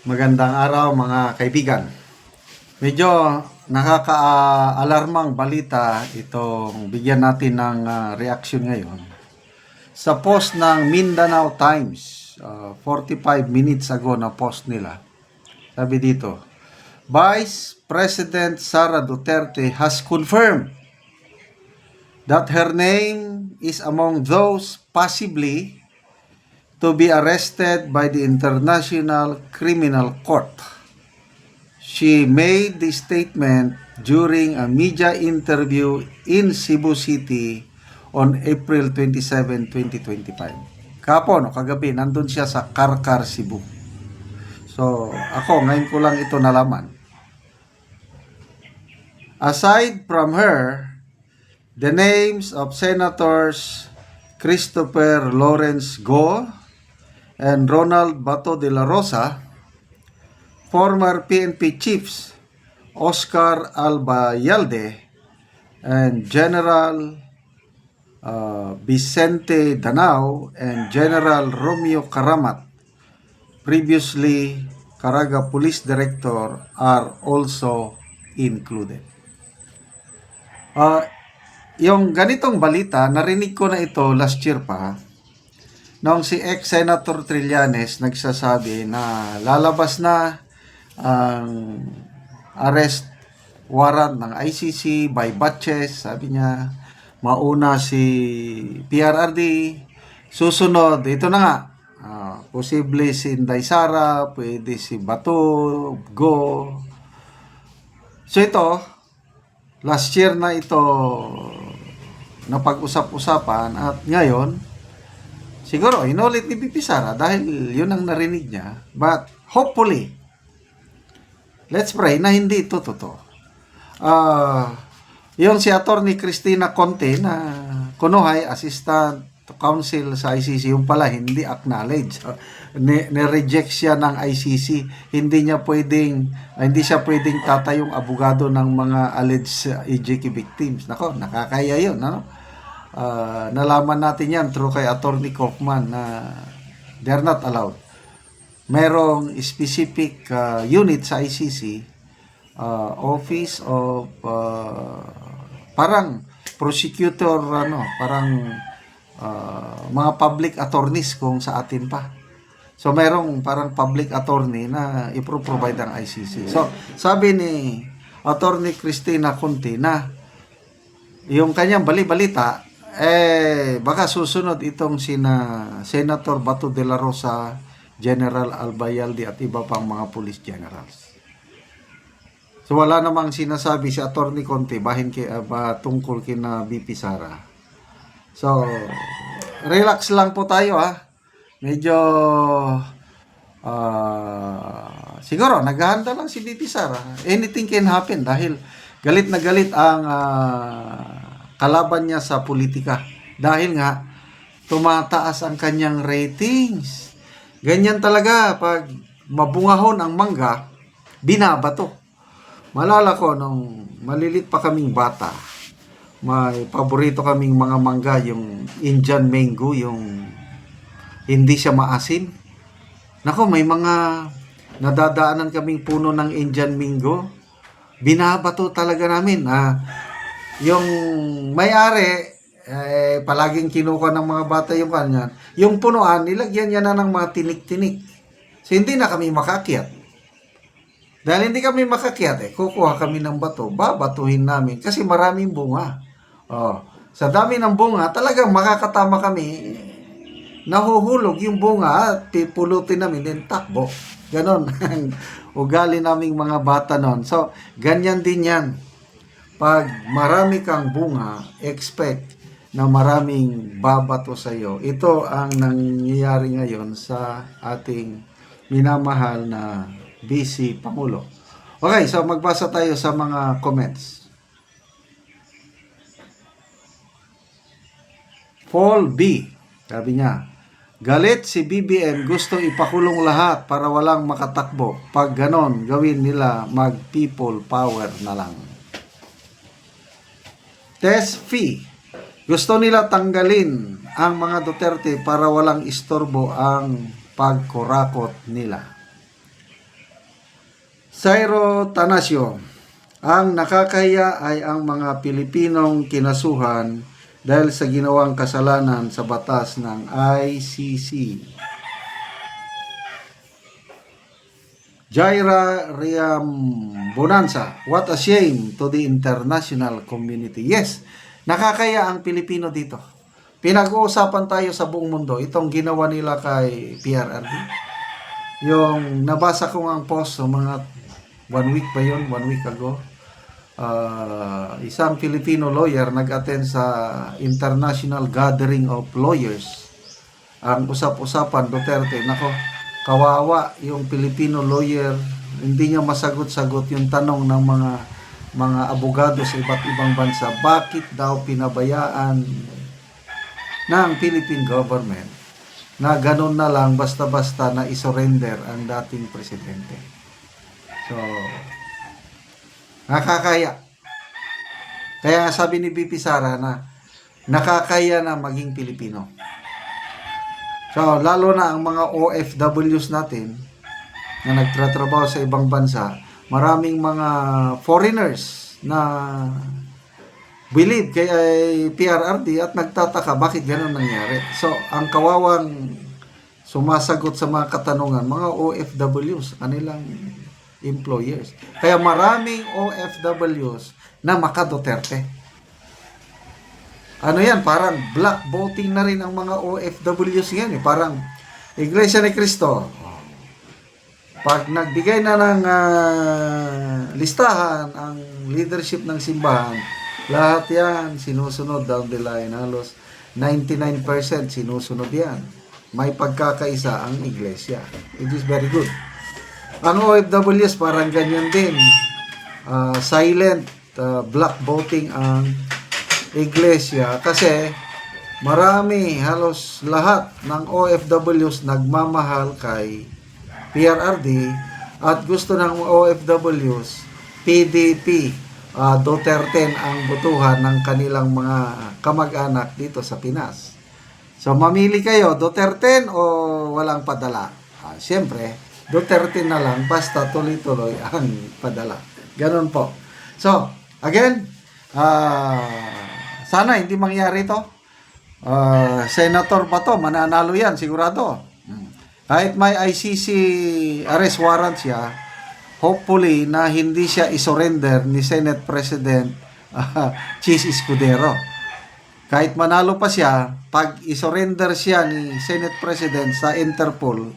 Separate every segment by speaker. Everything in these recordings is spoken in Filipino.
Speaker 1: Magandang araw mga kaibigan. Medyo nakaka-alarmang balita itong bigyan natin ng reaksyon ngayon. Sa post ng Mindanao Times, 45 minutes ago na post nila. Sabi dito, Vice President Sara Duterte has confirmed that her name is among those possibly to be arrested by the International Criminal Court. She made the statement during a media interview in Cebu City on April 27, 2025. Kapon o kagabi, nandun siya sa Karkar, Cebu. So, ako, ngayon ko lang ito nalaman. Aside from her, the names of Senators Christopher Lawrence Go and Ronald Bato de la Rosa, former PNP chiefs Oscar Albayalde and General Vicente Danao and General Romeo Karamat, previously Caraga Police Director, are also included. Yung ganitong balita, narinig ko na ito last year pa, noong si ex-Senator Trillanes nagsasabi na lalabas na ang arrest warrant ng ICC by batches. Sabi niya, mauna si PRRD, susunod, ito na nga, posible si Inday Sara, pwede si Bato, Go. So ito, last year na ito napag-usap-usapan at ngayon, siguro inulit ni BP Sara dahil yun ang narinig niya. But hopefully, let's pray na hindi ito totoo. Yung si Attorney Cristina Conte na kunuhay, Assistant to Counsel sa ICC, yung pala hindi acknowledge. Ni-reject siya ng ICC. Hindi siya pwedeng tatayong abogado ng mga alleged EJK victims. Nako, nakakaya yun, ano? Nalaman natin yan through kay Attorney Kaufman na they're not allowed. Merong specific unit sa ICC, Office of parang prosecutor, parang mga public attorneys kung sa atin pa. So merong parang public attorney na ipro-provide ang ICC. So sabi ni Attorney Cristina Conte na yung kanyang bali-balita, baka susunod itong Senator Bato de la Rosa, General Albayalde at iba pang mga police generals. So wala namang sinasabi si Attorney Conte tungkol kina BP Sara. So relax lang po tayo Medyo siguro naghahanda lang si BP Sara. Anything can happen dahil galit na galit ang kalaban niya sa politika. Dahil nga tumataas ang kanyang ratings. Ganyan talaga pag mabungahon ang mangga, binabato. Malala ko nung malilit pa kaming bata, may paborito kaming mga mangga, yung Indian mango, yung hindi siya maasin. Nako, may mga nadadaanan kaming puno ng Indian mango, binabato talaga namin. Yung may-ari, palaging kinuha ng mga bata yung kanya. Yung punuan, nilagyan niya na ng mga tinik-tinik. So, hindi na kami makakyat. Dahil hindi kami makakyat, kukuha kami ng bato, babatuhin namin kasi maraming bunga. Sa dami ng bunga, talagang makakatama kami. Nahuhulog yung bunga at pipulutin namin, then takbo. Ganon ang ugali naming mga bata noon. So, ganyan din yan. Pag marami kang bunga, expect na maraming babato sa iyo. Ito ang nangyayari ngayon sa ating minamahal na BC Pangulo. Okay, so magbasa tayo sa mga comments. Paul B. Sabi niya, galit si BBM, gustong ipakulong lahat para walang makatakbo. Pag ganon, gawin nila mag-people power na lang. Tess Fee, gusto nila tanggalin ang mga Duterte para walang istorbo ang pagkurakot nila. Zairo Tanasio, ang nakakahiya ay ang mga Pilipinong kinasuhan dahil sa ginawang kasalanan sa batas ng ICC. Jaira Riam Bonanza, what a shame to the international community. Yes, nakakaya ang Pilipino dito. Pinag-uusapan tayo sa buong mundo itong ginawa nila kay PRRD. Yung nabasa ko ang post so mga 1 week ba yun? 1 week ago. Isang Filipino lawyer nag-attend sa International Gathering of Lawyers. Ang usap-usapan, Duterte, nako, kawawa yung Filipino lawyer, hindi niya masagot-sagot yung tanong ng mga abogado sa iba't ibang bansa. Bakit daw pinabayaan ng Philippine government na ganun na lang basta-basta na isurrender ang dating presidente? So, nakakaya. Kaya sabi ni BP Sara na nakakaya na maging Pilipino. So, lalo na ang mga OFWs natin na nagtratrabaho sa ibang bansa, maraming mga foreigners na believe kay PRRD at nagtataka bakit ganun nangyari. So, ang kawawang sumasagot sa mga katanungan, mga OFWs, kanilang employers. Kaya maraming OFWs na maka-Duterte. Ano yan, parang black voting na rin ang mga OFWs yan. Parang Iglesia ni Cristo. Pag nagbigay na ng listahan ang leadership ng simbahan, lahat yan sinusunod down the line. Halos 99% sinusunod yan. May pagkakaisa ang iglesia. It is very good. Ang OFWs parang ganyan din. Silent black voting ang iglesia kasi marami, halos lahat ng OFWs nagmamahal kay PRRD at gusto ng OFWs PDP, Duterte ang botohan ng kanilang mga kamag-anak dito sa Pinas. So mamili kayo, Duterte o walang padala? Siyempre Duterte na lang, basta tuloy-tuloy ang padala. Ganon po. So, again, sana hindi mangyari to. Senator pa to, mananalo yan, sigurado. Kahit may ICC arrest warrant siya, hopefully na hindi siya isurrender ni Senate President Chis Escudero. Kahit manalo pa siya, pag isurrender siya ni Senate President sa Interpol,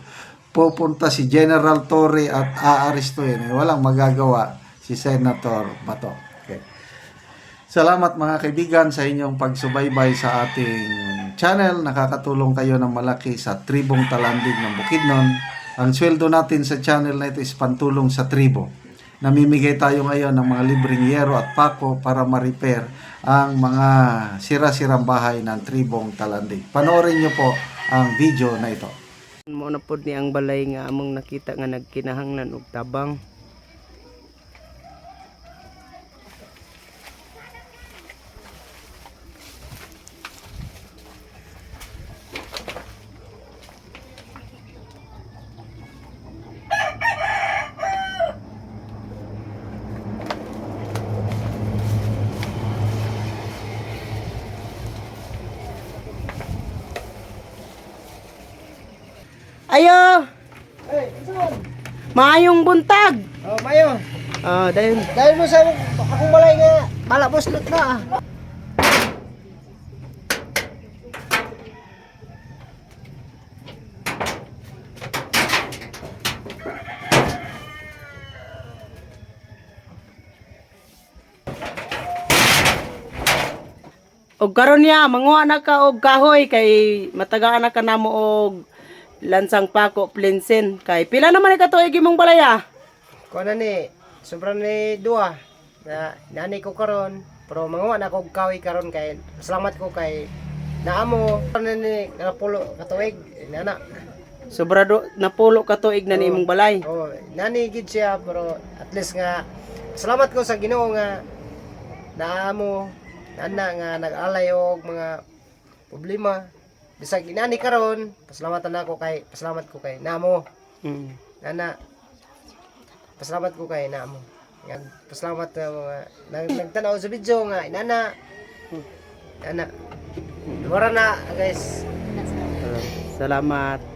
Speaker 1: pupunta si General Torre at aarestuhin. Walang magagawa si Senator Bato. Okay. Salamat mga kaibigan sa inyong pagsubaybay sa ating channel. Nakakatulong kayo ng malaki sa tribong Talandig ng Bukidnon. Ang sweldo natin sa channel na ito is pantulong sa tribo. Namimigay tayo ngayon ng mga libreng yero at pako para ma-repair ang mga sira-sirang bahay ng tribong Talandig. Panoorin nyo po ang video na ito.
Speaker 2: Mo na pod ni ang balay nga among nakita nga nagkinahanglan og tabang. Ayo!
Speaker 3: Hey, saan?
Speaker 2: Maayong buntag.
Speaker 3: Oh, mayo.
Speaker 2: Dahil
Speaker 3: mo sa akong balay nga, bala buslot na.
Speaker 2: og karon niya manguha na ka og kahoy kay matagaan na ka namo og lansang pako plinsin kay pila naman ni katuig imong balaya.
Speaker 3: Kuha na ni, sobrang ni dua. Na nani ko karon, pero manguha na ko og kahoy karon kay salamat ko kay naamo na ni napulo katuig nana.
Speaker 2: Sobrado napulo katuig na ni imong balay.
Speaker 3: Oh, nani gid siya pero at least nga salamat ko sa Ginoo nga naamo nana nga nag-alay og mga problema. Bisag inani karon, pasalamat ko kay namo.
Speaker 2: Mm.
Speaker 3: Nana pasalamat ko kay na mo. Nga pasalamat sa mga nagtanaw sa video nga inana. Inana. Wala na guys.
Speaker 2: Salamat.